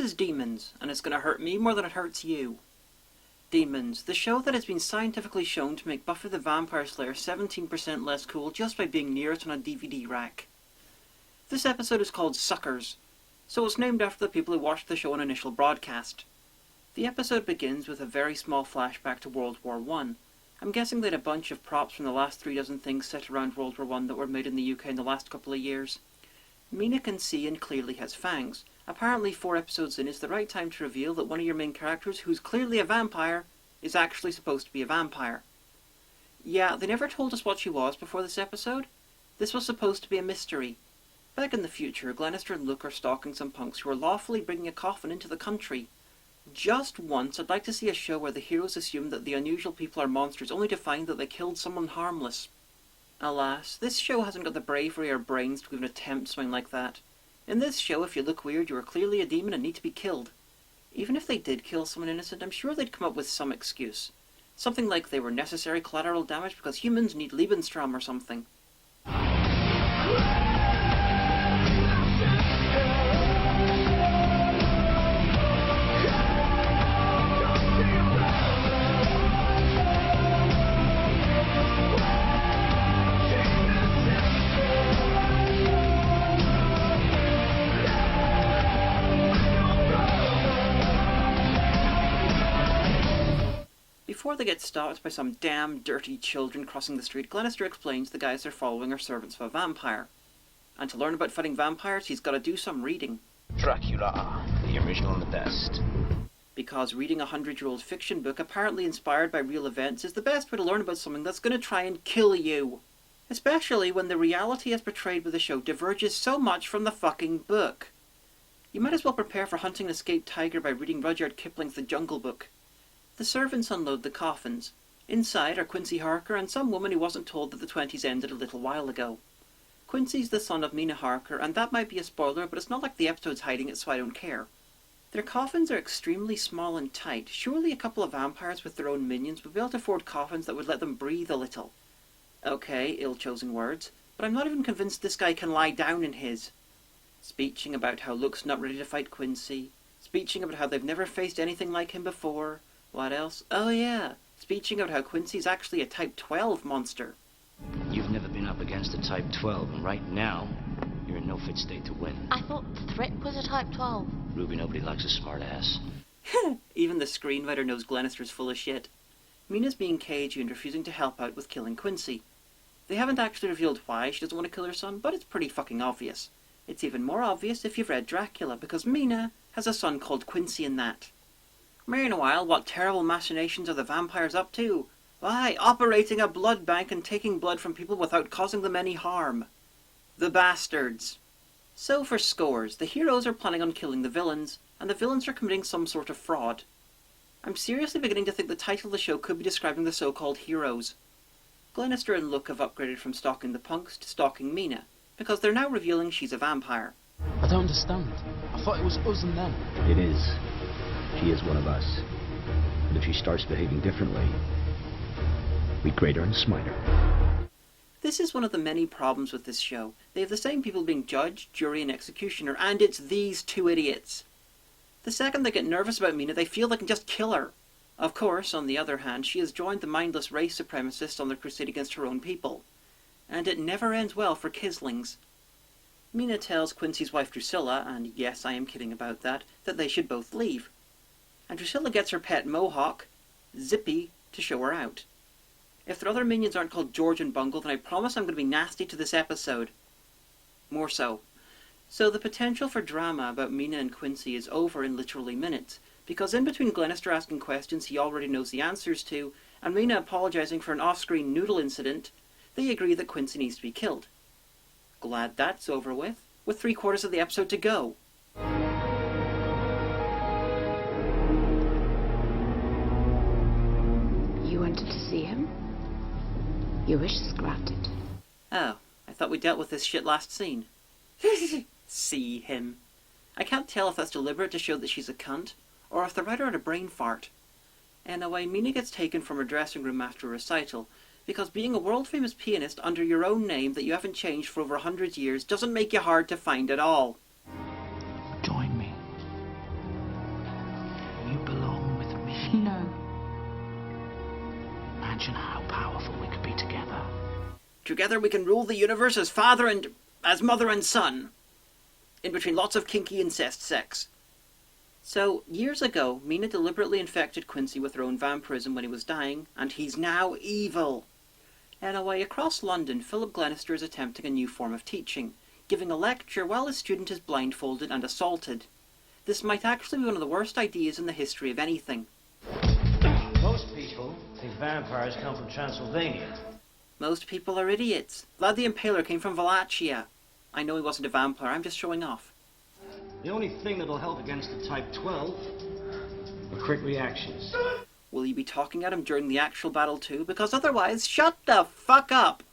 is Demons, and it's going to hurt me more than it hurts you. Demons, the show that has been scientifically shown to make Buffy the Vampire Slayer 17% less cool just by being near it on a DVD rack. This episode is called Suckers, so it's named after the people who watched the show on initial broadcast. The episode begins with a very small flashback to World War I. I'm guessing they had a bunch of props from the last 3 dozen things set around World War I that were made in the UK in the last couple of years. Mina can see and clearly has fangs. Apparently 4 episodes in is the right time to reveal that one of your main characters, who's clearly a vampire, is actually supposed to be a vampire. Yeah, they never told us what she was before this episode. This was supposed to be a mystery. Back in the future, Glenister and Luke are stalking some punks who are lawfully bringing a coffin into the country. Just once, I'd like to see a show where the heroes assume that the unusual people are monsters, only to find that they killed someone harmless. Alas, this show hasn't got the bravery or brains to even attempt something like that. In this show, if you look weird, you are clearly a demon and need to be killed. Even if they did kill someone innocent, I'm sure they'd come up with some excuse. Something like they were necessary collateral damage because humans need Lebensraum or something. Before they get stopped by some damn dirty children crossing the street, Glenister explains the guys they're following are servants of a vampire. And to learn about fighting vampires, he's got to do some reading. Dracula, the original and the best. Because reading a 100-year-old fiction book apparently inspired by real events is the best way to learn about something that's going to try and kill you. Especially when the reality as portrayed by the show diverges so much from the fucking book. You might as well prepare for hunting an escaped tiger by reading Rudyard Kipling's The Jungle Book. The servants unload the coffins. Inside are Quincy Harker and some woman who wasn't told that the 20s ended a little while ago. Quincy's the son of Mina Harker, and that might be a spoiler, but it's not like the episode's hiding it, so I don't care. Their coffins are extremely small and tight. Surely a couple of vampires with their own minions would be able to afford coffins that would let them breathe a little. Okay, ill-chosen words, but I'm not even convinced this guy can lie down in his. Speeching about how Luke's not ready to fight Quincy. Speeching about how they've never faced anything like him before. What else? Oh yeah, speeching about how Quincy's actually a Type 12 monster. You've never been up against a Type 12, and right now, you're in no fit state to win. I thought Thrick was a Type 12. Ruby, nobody likes a smart ass. Even the screenwriter knows Glenister's full of shit. Mina's being cagey and refusing to help out with killing Quincy. They haven't actually revealed why she doesn't want to kill her son, but it's pretty fucking obvious. It's even more obvious if you've read Dracula, because Mina has a son called Quincy in that. Meanwhile, what terrible machinations are the vampires up to? Why, operating a blood bank and taking blood from people without causing them any harm. The bastards. So for scores, the heroes are planning on killing the villains, and the villains are committing some sort of fraud. I'm seriously beginning to think the title of the show could be describing the so-called heroes. Glenister and Luke have upgraded from stalking the punks to stalking Mina, because they're now revealing she's a vampire. I don't understand. I thought it was us and them. It is. She is one of us. But if she starts behaving differently, we grade her and smite her. This is one of the many problems with this show. They have the same people being judge, jury, and executioner, and it's these 2 idiots. The second they get nervous about Mina, they feel they can just kill her. Of course, on the other hand, she has joined the mindless race supremacists on their crusade against her own people. And it never ends well for Kislings. Mina tells Quincy's wife Drusilla, and yes, I am kidding about that they should both leave. And Drusilla gets her pet mohawk, Zippy, to show her out. If their other minions aren't called George and Bungle, then I promise I'm going to be nasty to this episode. More so. So the potential for drama about Mina and Quincy is over in literally minutes, because in between Glenister asking questions he already knows the answers to, and Mina apologising for an off-screen noodle incident, they agree that Quincy needs to be killed. Glad that's over with 3/4 of the episode to go. Wanted to see him? Your wish is granted. Oh, I thought we dealt with this shit last scene. See him. I can't tell if that's deliberate to show that she's a cunt, or if the writer had a brain fart. Anyway, Mina gets taken from her dressing room after a recital, because being a world-famous pianist under your own name that you haven't changed for over 100 years doesn't make you hard to find at all. Join me. Together we can rule the universe as mother and son. In between lots of kinky incest sex. So, years ago, Mina deliberately infected Quincy with her own vampirism when he was dying, and he's now evil. Anyway, across London, Philip Glenister is attempting a new form of teaching, giving a lecture while his student is blindfolded and assaulted. This might actually be one of the worst ideas in the history of anything. Most people think vampires come from Transylvania. Most people are idiots. Vlad the Impaler came from Wallachia. I know he wasn't a vampire, I'm just showing off. The only thing that'll help against the type 12 are quick reactions. Will you be talking at him during the actual battle too? Because otherwise, shut the fuck up!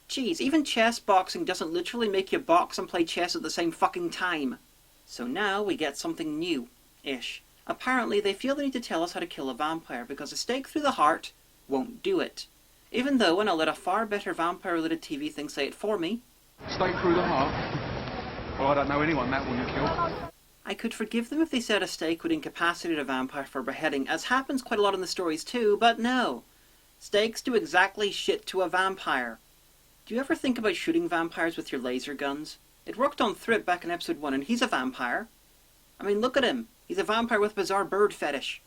Jeez, even chess boxing doesn't literally make you box and play chess at the same fucking time. So now we get something new-ish. Apparently they feel they need to tell us how to kill a vampire because a stake through the heart won't do it. Even though, and I'll let a far better vampire-related TV thing say it for me. Stake through the heart? Well, I don't know anyone that wouldn't kill. I could forgive them if they said a stake would incapacitate a vampire for beheading, as happens quite a lot in the stories too, but no. Stakes do exactly shit to a vampire. Do you ever think about shooting vampires with your laser guns? It worked on Thrip back in episode 1 and he's a vampire. I mean, look at him. He's a vampire with a bizarre bird fetish.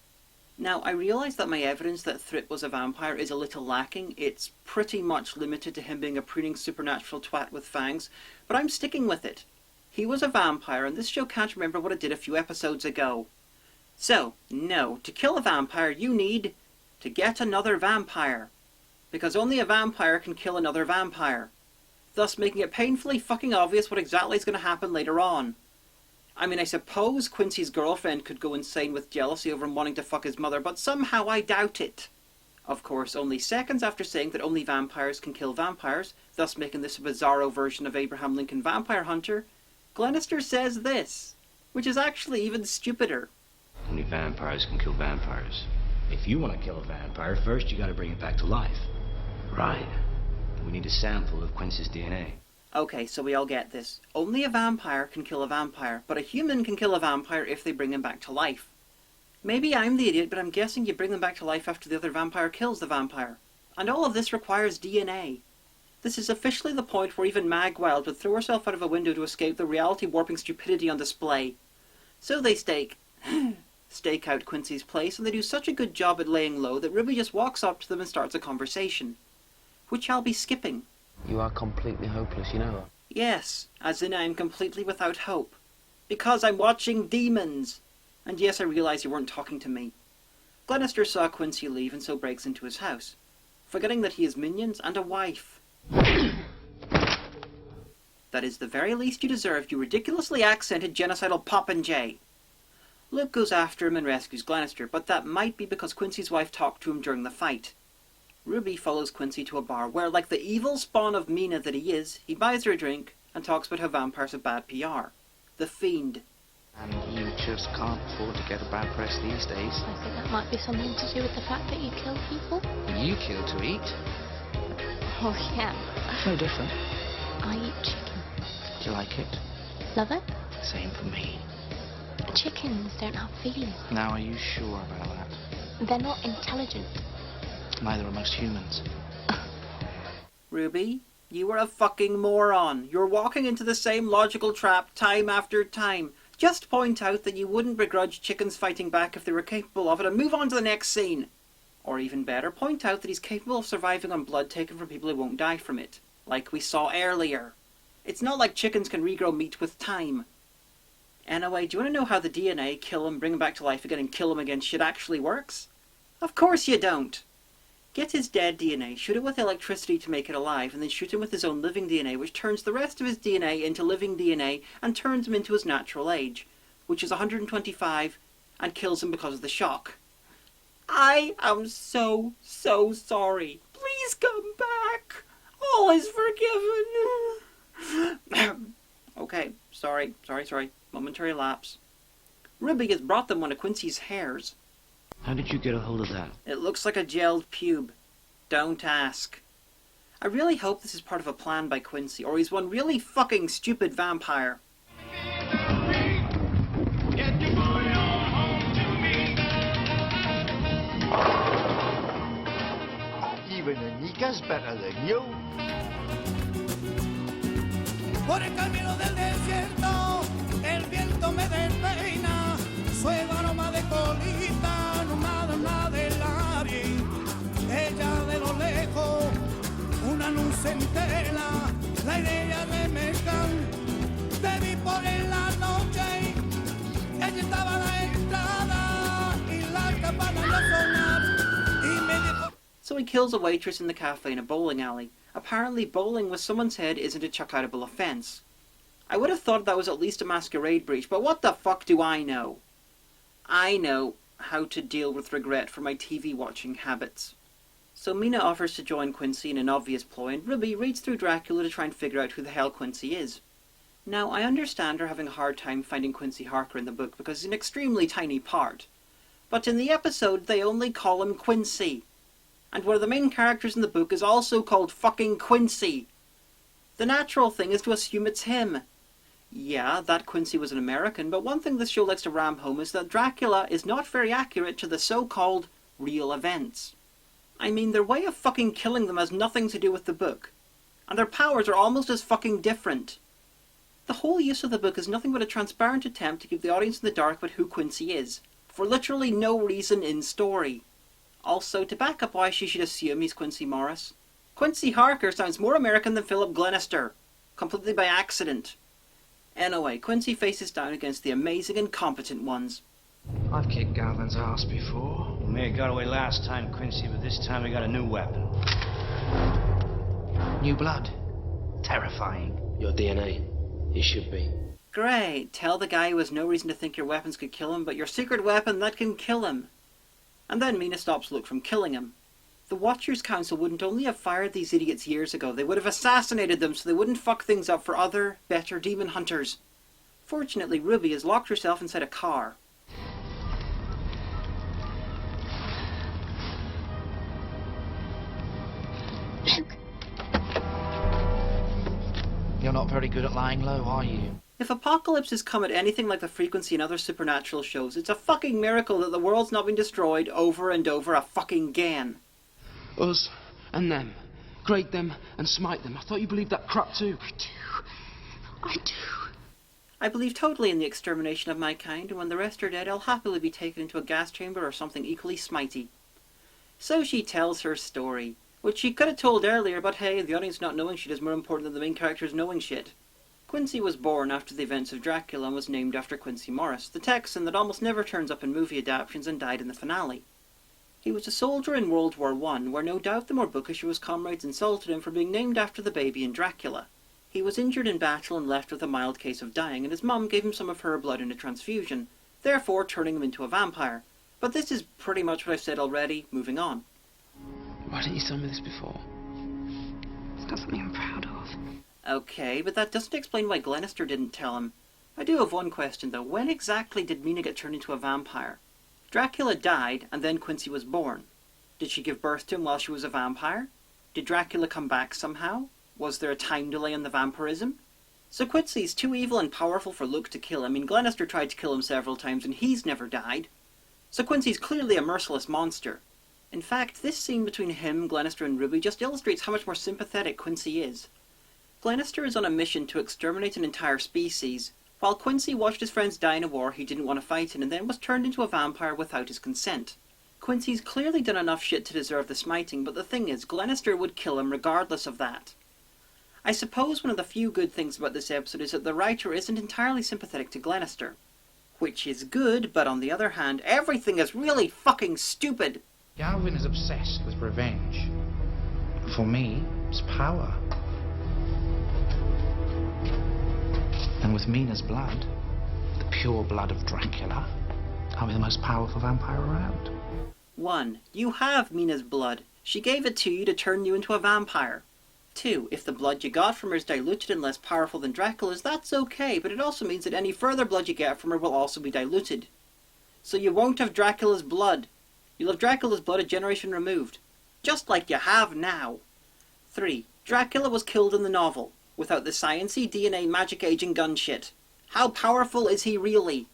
Now, I realise that my evidence that Thrip was a vampire is a little lacking. It's pretty much limited to him being a preening supernatural twat with fangs, but I'm sticking with it. He was a vampire, and this show can't remember what it did a few episodes ago. So, no, to kill a vampire, you need to get another vampire. Because only a vampire can kill another vampire. Thus making it painfully fucking obvious what exactly is going to happen later on. I mean, I suppose Quincy's girlfriend could go insane with jealousy over him wanting to fuck his mother, but somehow I doubt it. Of course, only seconds after saying that only vampires can kill vampires, thus making this a bizarro version of Abraham Lincoln Vampire Hunter, Glenister says this, which is actually even stupider. Only vampires can kill vampires. If you want to kill a vampire, first you gotta bring it back to life. Right. We need a sample of Quincy's DNA. Okay, so we all get this. Only a vampire can kill a vampire, but a human can kill a vampire if they bring him back to life. Maybe I'm the idiot, but I'm guessing you bring them back to life after the other vampire kills the vampire. And all of this requires DNA. This is officially the point where even Magwild would throw herself out of a window to escape the reality-warping stupidity on display. So they stake out Quincy's place, and they do such a good job at laying low that Ruby just walks up to them and starts a conversation. Which I'll be skipping. You are completely hopeless, you know that. Yes, as in I'm completely without hope. Because I'm watching Demons! And yes, I realise you weren't talking to me. Glenister saw Quincy leave and so breaks into his house, forgetting that he has minions and a wife. That is the very least you deserved, you ridiculously accented genocidal popinjay. Luke goes after him and rescues Glenister, but that might be because Quincy's wife talked to him during the fight. Ruby follows Quincy to a bar where, like the evil spawn of Mina that he is, he buys her a drink and talks about how vampires have bad PR. The Fiend. And you just can't afford to get a bad press these days. I think that might be something to do with the fact that you kill people. You kill to eat. Oh, yeah. No different. I eat chicken. Do you like it? Love it? Same for me. Chickens don't have feelings. Now, are you sure about that? They're not intelligent. Neither are most humans. Ruby, you are a fucking moron. You're walking into the same logical trap time after time. Just point out that you wouldn't begrudge chickens fighting back if they were capable of it and move on to the next scene. Or even better, point out that he's capable of surviving on blood taken from people who won't die from it. Like we saw earlier. It's not like chickens can regrow meat with time. Anyway, do you want to know how the DNA, kill him, bring him back to life again and kill him again shit actually works? Of course you don't. Get his dead DNA, shoot it with electricity to make it alive, and then shoot him with his own living DNA, which turns the rest of his DNA into living DNA and turns him into his natural age, which is 125, and kills him because of the shock. I am so sorry. Please come back. All is forgiven. Okay, sorry. Momentary lapse. Ruby has brought them one of Quincy's hairs. How did you get a hold of that? It looks like a gelled pube. Don't ask. I really hope this is part of a plan by Quincy, or he's one really fucking stupid vampire. Even Dominika's better than you. Por el camino del desierto, el viento me despeina, suave aroma de colita, nomada de la vi. Ella de lo lejos, una luz entera, la idea de Mecan, te vi por en la noche, ella estaba a la entrada y la campana no sonar, y me dijo... So he kills a waitress in the cafe in a bowling alley. Apparently bowling with someone's head isn't a chuck-outable offence. I would have thought that was at least a masquerade breach, but what the fuck do I know? I know how to deal with regret for my TV watching habits. So Mina offers to join Quincy in an obvious ploy, and Ruby reads through Dracula to try and figure out who the hell Quincy is. Now, I understand her having a hard time finding Quincy Harker in the book because he's an extremely tiny part. But in the episode, they only call him Quincy. And one of the main characters in the book is also called fucking Quincy. The natural thing is to assume it's him. Yeah, that Quincy was an American, but one thing this show likes to ram home is that Dracula is not very accurate to the so-called real events. I mean, their way of fucking killing them has nothing to do with the book. And their powers are almost as fucking different. The whole use of the book is nothing but a transparent attempt to keep the audience in the dark about who Quincy is, for literally no reason in story. Also, to back up why she should assume he's Quincy Morris, Quincy Harker sounds more American than Philip Glenister, completely by accident. Anyway, Quincy faces down against the amazing and competent ones. I've kicked Galvin's ass before. We may have got away last time, Quincy, but this time we got a new weapon. New blood. Terrifying. Your DNA. It should be. Great, tell the guy who has no reason to think your weapons could kill him, but your secret weapon that can kill him. And then Mina stops Luke from killing him. The Watchers Council wouldn't only have fired these idiots years ago, they would have assassinated them so they wouldn't fuck things up for other, better demon hunters. Fortunately, Ruby has locked herself inside a car. You're not very good at lying low, are you? If apocalypses come at anything like the frequency in other supernatural shows, it's a fucking miracle that the world's not been destroyed over and over a fucking again. Us and them. Grade them and smite them. I thought you believed that crap too. I do. I believe totally in the extermination of my kind, and when the rest are dead, I'll happily be taken into a gas chamber or something equally smitey. So she tells her story, which she could have told earlier, but hey, the audience not knowing shit is more important than the main characters knowing shit. Quincy was born after the events of Dracula and was named after Quincy Morris, the Texan that almost never turns up in movie adaptations and died in the finale. He was a soldier in World War I, where no doubt the more bookish of his comrades insulted him for being named after the baby in Dracula. He was injured in battle and left with a mild case of dying, and his mum gave him some of her blood in a transfusion, therefore turning him into a vampire. But this is pretty much what I've said already, moving on. Why didn't you tell me this before? It's not something I'm proud of. Okay, but that doesn't explain why Glenister didn't tell him. I do have one question though. When exactly did Mina get turned into a vampire? Dracula died, and then Quincy was born. Did she give birth to him while she was a vampire? Did Dracula come back somehow? Was there a time delay in the vampirism? So Quincy's too evil and powerful for Luke to kill him. I mean, Glenister tried to kill him several times and he's never died. So Quincy's clearly a merciless monster. In fact, this scene between him, Glenister and Ruby just illustrates how much more sympathetic Quincy is. Glenister is on a mission to exterminate an entire species, while Quincy watched his friends die in a war he didn't want to fight in and then was turned into a vampire without his consent. Quincy's clearly done enough shit to deserve the smiting, but the thing is, Glenister would kill him regardless of that. I suppose one of the few good things about this episode is that the writer isn't entirely sympathetic to Glenister. Which is good, but on the other hand, everything is really fucking stupid. Galvin is obsessed with revenge. For me, it's power. And with Mina's blood, the pure blood of Dracula, I'll be the most powerful vampire around. 1. You have Mina's blood. She gave it to you to turn you into a vampire. 2. If the blood you got from her is diluted and less powerful than Dracula's, that's okay, but it also means that any further blood you get from her will also be diluted. So you won't have Dracula's blood. You'll have Dracula's blood a generation removed. Just like you have now. 3. Dracula was killed in the novel, without the sciencey DNA magic aging gun shit. How powerful is he really?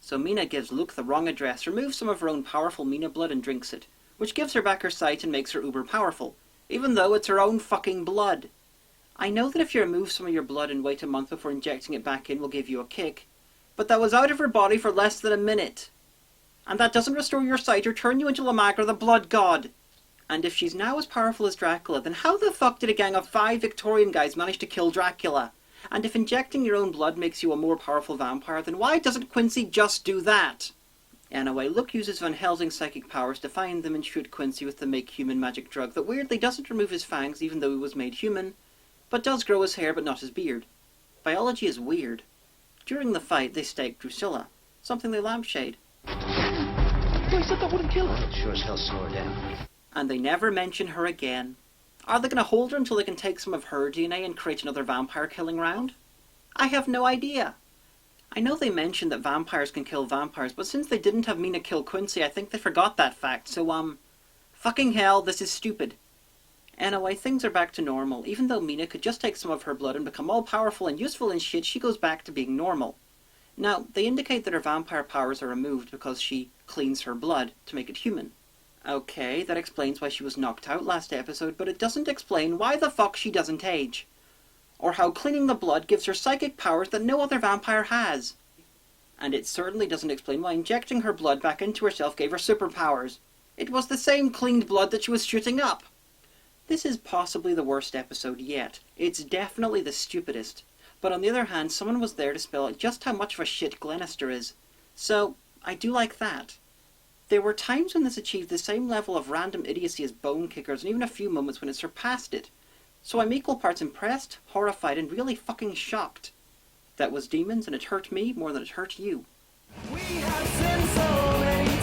So Mina gives Luke the wrong address, removes some of her own powerful Mina blood and drinks it, which gives her back her sight and makes her uber powerful. even though it's her own fucking blood. I know that if you remove some of your blood and wait a month before injecting it back in will give you a kick, but that was out of her body for less than a minute. And that doesn't restore your sight or turn you into Lamagra the Blood God. And if she's now as powerful as Dracula, then how the fuck did a gang of 5 Victorian guys manage to kill Dracula? And if injecting your own blood makes you a more powerful vampire, then why doesn't Quincy just do that? Anyway, Luke uses Van Helsing's psychic powers to find them and shoot Quincy with the make-human magic drug that weirdly doesn't remove his fangs even though he was made human, but does grow his hair but not his beard. Biology is weird. During the fight, they stake Drusilla, something they lampshade. They said that wouldn't kill her. Well, it sure as hell slow her down. And they never mention her again. Are they going to hold her until they can take some of her DNA and create another vampire killing round? I have no idea. I know they mentioned that vampires can kill vampires, but since they didn't have Mina kill Quincy, I think they forgot that fact, so fucking hell, this is stupid. Anyway, things are back to normal. Even though Mina could just take some of her blood and become all powerful and useful and shit, she goes back to being normal. Now, they indicate that her vampire powers are removed because she cleans her blood to make it human. Okay, that explains why she was knocked out last episode, but it doesn't explain why the fuck she doesn't age. Or how cleaning the blood gives her psychic powers that no other vampire has. And it certainly doesn't explain why injecting her blood back into herself gave her superpowers. It was the same cleaned blood that she was shooting up. This is possibly the worst episode yet. It's definitely the stupidest. But on the other hand, someone was there to spell out just how much of a shit Glenister is. So, I do like that. There were times when this achieved the same level of random idiocy as Bonekickers, and even a few moments when it surpassed it. So I'm equal parts impressed, horrified, and really fucking shocked. That was Demons, and it hurt me more than it hurt you. We have sinned so many